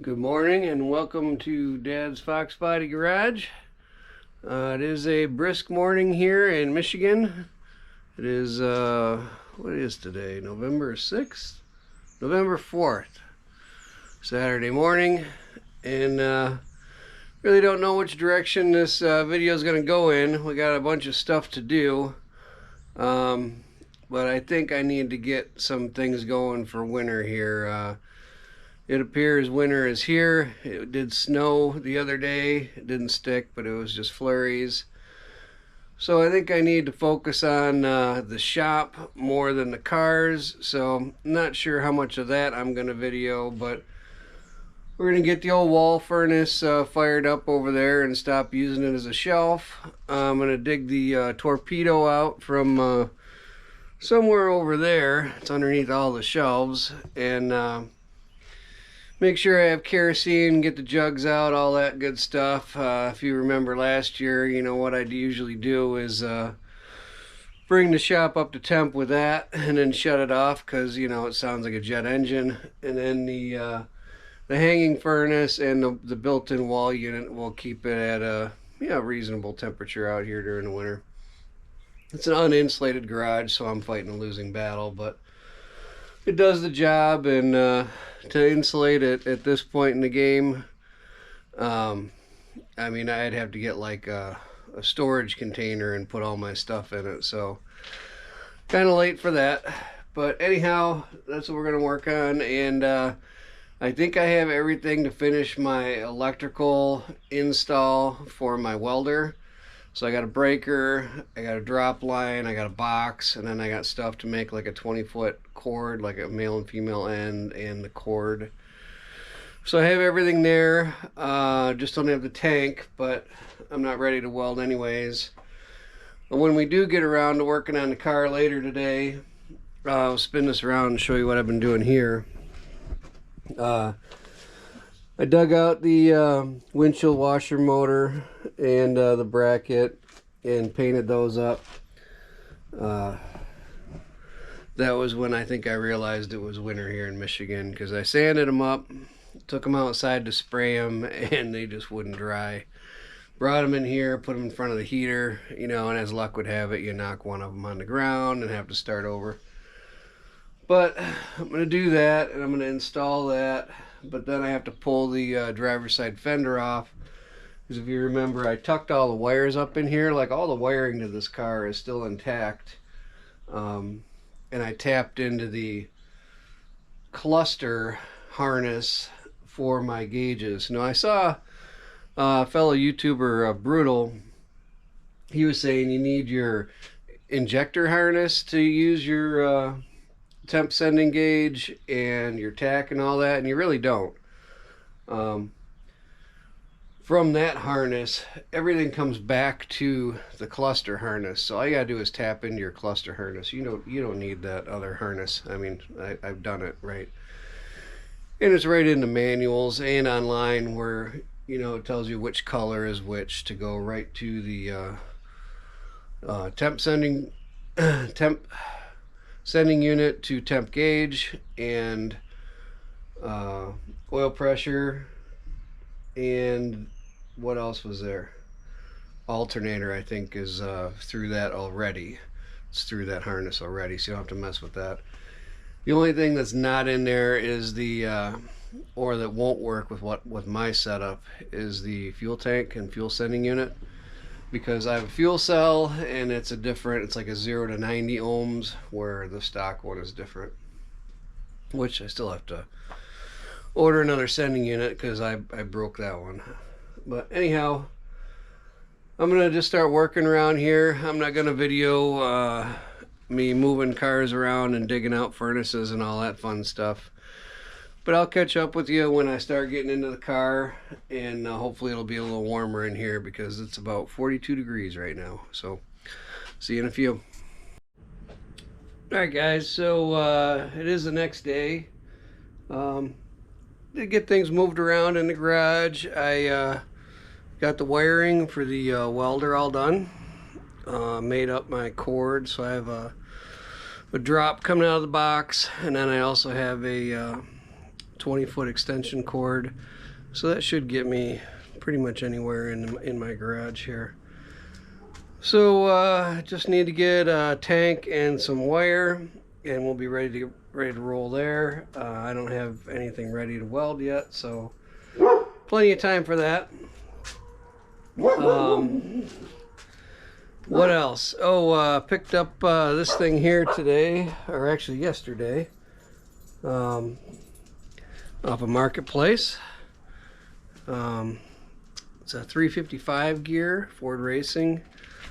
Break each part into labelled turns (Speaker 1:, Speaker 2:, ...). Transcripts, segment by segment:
Speaker 1: Good morning and welcome to Dad's Foxbody Garage. It is a brisk morning here in Michigan. It is, what is today? November 6th? November 4th. Saturday morning. And really don't know which direction this video is going to go in. We got a bunch of stuff to do. But I think I need to get some things going for winter here. It appears winter is here. It did snow the other day. It didn't stick, but it was just flurries. So I think I need to focus on the shop more than the cars. So I'm not sure how much of that I'm going to video, but we're going to get the old wall furnace fired up over there and stop using it as a shelf. I'm going to dig the torpedo out from somewhere over there. It's underneath all the shelves. And make sure I have kerosene, get the jugs out, all that good stuff. If you remember last year, you know what I usually do is bring the shop up to temp with that and then shut it off because, you know, it sounds like a jet engine. And then the hanging furnace and the built-in wall unit will keep it at a reasonable temperature out here during the winter. It's an uninsulated garage, so I'm fighting a losing battle, but it does the job. And to insulate it at this point in the game, I mean, I'd have to get like a storage container and put all my stuff in it, so kind of late for that. But anyhow, that's what we're going to work on. And I think I have everything to finish my electrical install for my welder. So I got a breaker, I got a drop line, I got a box, and then I got stuff to make like a 20-foot cord, like a male and female end, and the cord. So I have everything there. Just don't have the tank, but I'm not ready to weld anyways. But when we do get around to working on the car later today, I'll spin this around and show you what I've been doing here. I dug out the windshield washer motor and the bracket and painted those up. That was when I think I realized it was winter here in Michigan, because I sanded them up, took them outside to spray them, and they just wouldn't dry. Brought them in here, put them in front of the heater, you know, and as luck would have it, you knock one of them on the ground and have to start over. But I'm going to do that, and I'm going to install that. But then I have to pull the driver's side fender off, because if you remember, I tucked all the wires up in here. Like, all the wiring to this car is still intact. And I tapped into the cluster harness for my gauges. Now, I saw a fellow YouTuber, Brutal. He was saying you need your injector harness to use your temp sending gauge and your tack and all that, and you really don't. From that harness, everything comes back to the cluster harness. So all you gotta do is tap into your cluster harness. You don't need that other harness. I mean, I've done it, right? And it's right in the manuals and online, where, you know, it tells you which color is which to go right to the temp sending unit to temp gauge, and oil pressure, and what else was there? Alternator, I think, is through that already. It's through that harness already, so you don't have to mess with that. The only thing that's not in there is the or that won't work with my setup is the fuel tank and fuel sending unit, because I have a fuel cell and it's like a 0 to 90 ohms, where the stock one is different, which I still have to order another sending unit because I broke that one. But anyhow, I'm gonna just start working around here. I'm not gonna video me moving cars around and digging out furnaces and all that fun stuff, but I'll catch up with you when I start getting into the car, and hopefully it'll be a little warmer in here, because it's about 42 degrees right now. So see you in a few. Alright guys, so it is the next day. To get things moved around in the garage, I got the wiring for the welder all done. Made up my cord, so I have a drop coming out of the box, and then I also have a 20-foot extension cord. So that should get me pretty much anywhere in my garage here. So just need to get a tank and some wire, and we'll be ready to roll there. I don't have anything ready to weld yet, so plenty of time for that. What else? Oh, picked up this thing here today, or actually yesterday, off a marketplace. It's a 355 gear, Ford Racing.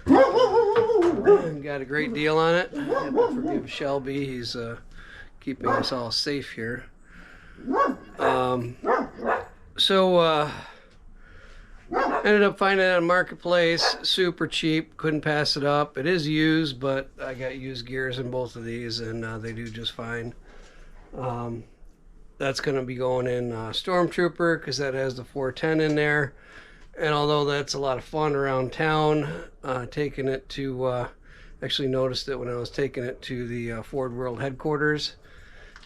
Speaker 1: Got a great deal on it. I have to forgive Shelby. He's keeping us all safe here. Ended up finding it on Marketplace, super cheap, couldn't pass it up. It is used, but I got used gears in both of these, and they do just fine. That's going to be going in Stormtrooper, because that has the 410 in there. And although that's a lot of fun around town, taking it to, actually noticed it when I was taking it to the Ford World headquarters.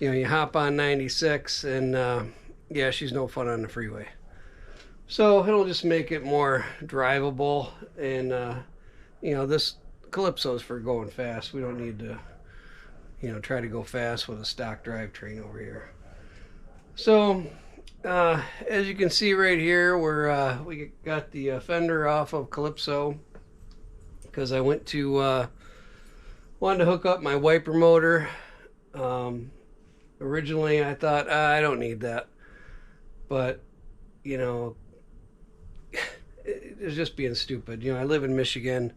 Speaker 1: You know, you hop on 96, and yeah, she's no fun on the freeway. So it'll just make it more drivable, and you know, this Calypso's for going fast. We don't need to, you know, try to go fast with a stock drivetrain over here. So as you can see right here, we got the fender off of Calypso, because I went to wanted to hook up my wiper motor. Originally I thought I don't need that, but you know, it's just being stupid. You know, I live in Michigan.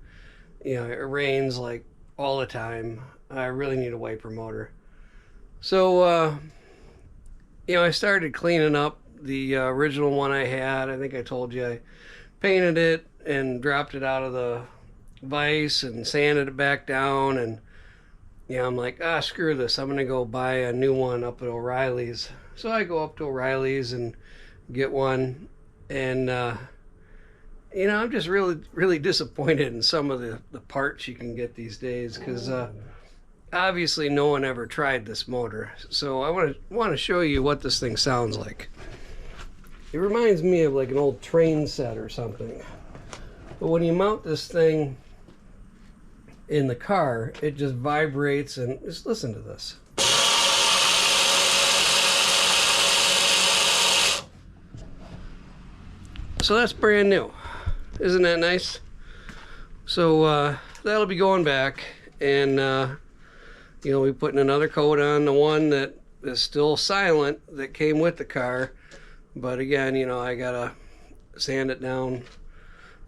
Speaker 1: You know, it rains like all the time. I really need a wiper motor. So, you know, I started cleaning up the original one I had. I think I told you I painted it and dropped it out of the vise and sanded it back down. And, yeah, I'm like, screw this. I'm going to go buy a new one up at O'Reilly's. So I go up to O'Reilly's and get one. And, you know, I'm just really disappointed in some of the parts you can get these days, because obviously no one ever tried this motor. So I want to show you what this thing sounds like. It reminds me of like an old train set or something. But when you mount this thing in the car, it just vibrates, and just listen to this. So that's brand new. Isn't that nice? So that'll be going back, and you know, we putting another coat on the one that is still silent that came with the car. But again, you know, I gotta sand it down,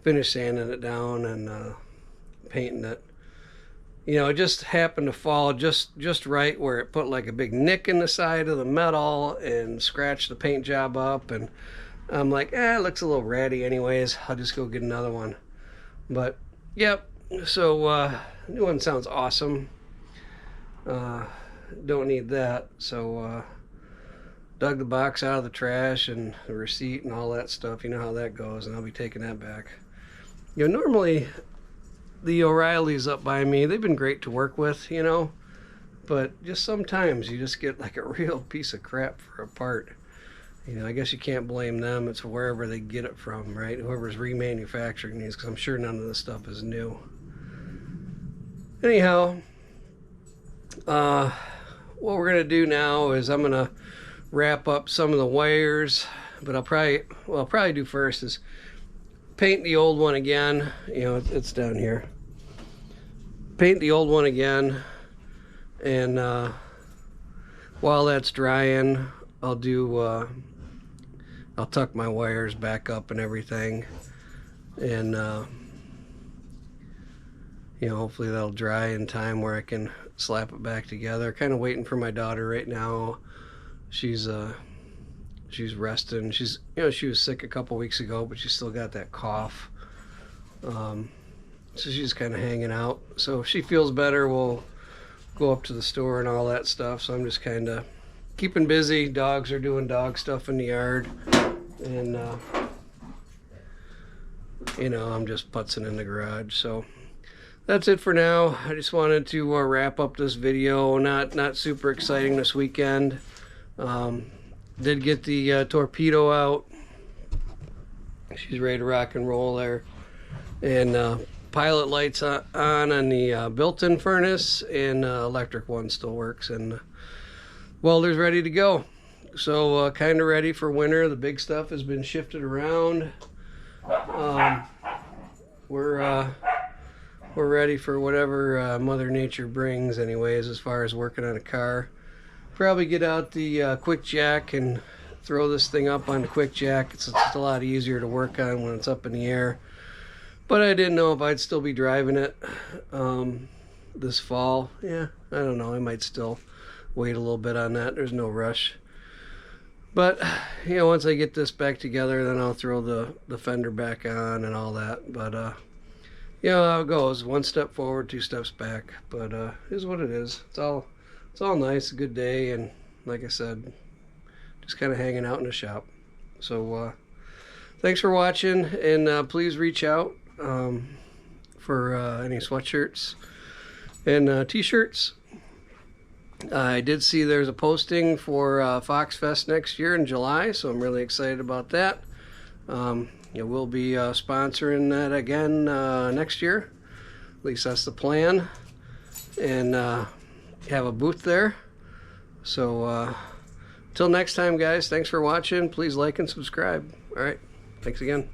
Speaker 1: finish sanding it down, and painting it. You know, it just happened to fall just right where it put like a big nick in the side of the metal and scratched the paint job up, and I'm like, it looks a little ratty anyways. I'll just go get another one. But, yep. So, new one sounds awesome. Don't need that. So, dug the box out of the trash and the receipt and all that stuff. You know how that goes, and I'll be taking that back. You know, normally the O'Reillys up by me, they've been great to work with, you know. But just sometimes you just get like a real piece of crap for a part. You know, I guess you can't blame them. It's wherever they get it from, right? Whoever's remanufacturing these, because I'm sure none of this stuff is new. Anyhow, what we're going to do now is I'm going to wrap up some of the wires, but I'll probably do first is paint the old one again. You know, it's down here. Paint the old one again, and while that's drying, I'll tuck my wires back up and everything, and you know, hopefully that'll dry in time where I can slap it back together. Kind of waiting for my daughter right now. She's resting. She's, you know, she was sick a couple weeks ago, but she's still got that cough. So she's kind of hanging out. So if she feels better, we'll go up to the store and all that stuff. So I'm just kind of keeping busy. Dogs are doing dog stuff in the yard, and you know, I'm just putzing in the garage. So that's it for now. I just wanted to wrap up this video. Not super exciting this weekend. Did get the torpedo out. She's ready to rock and roll there. And pilot lights on the built-in furnace, and electric one still works, and welder's ready to go. So kind of ready for winter. The big stuff has been shifted around. We're ready for whatever Mother Nature brings anyways, as far as working on a car. Probably get out the quick jack and throw this thing up on the quick jack. It's just a lot easier to work on when it's up in the air. But I didn't know if I'd still be driving it this fall. Yeah, I don't know. I might still wait a little bit on that. There's no rush. But, you know, once I get this back together, then I'll throw the fender back on and all that. But, you know how it goes. One step forward, two steps back. But it is what it is. It's all nice, a good day. And like I said, just kind of hanging out in the shop. So, thanks for watching. And please reach out for any sweatshirts and t-shirts. I did see there's a posting for Fox Fest next year in July, so I'm really excited about that. We'll be sponsoring that again next year. At least that's the plan. And have a booth there. So till next time, guys, thanks for watching. Please like and subscribe. All right, thanks again.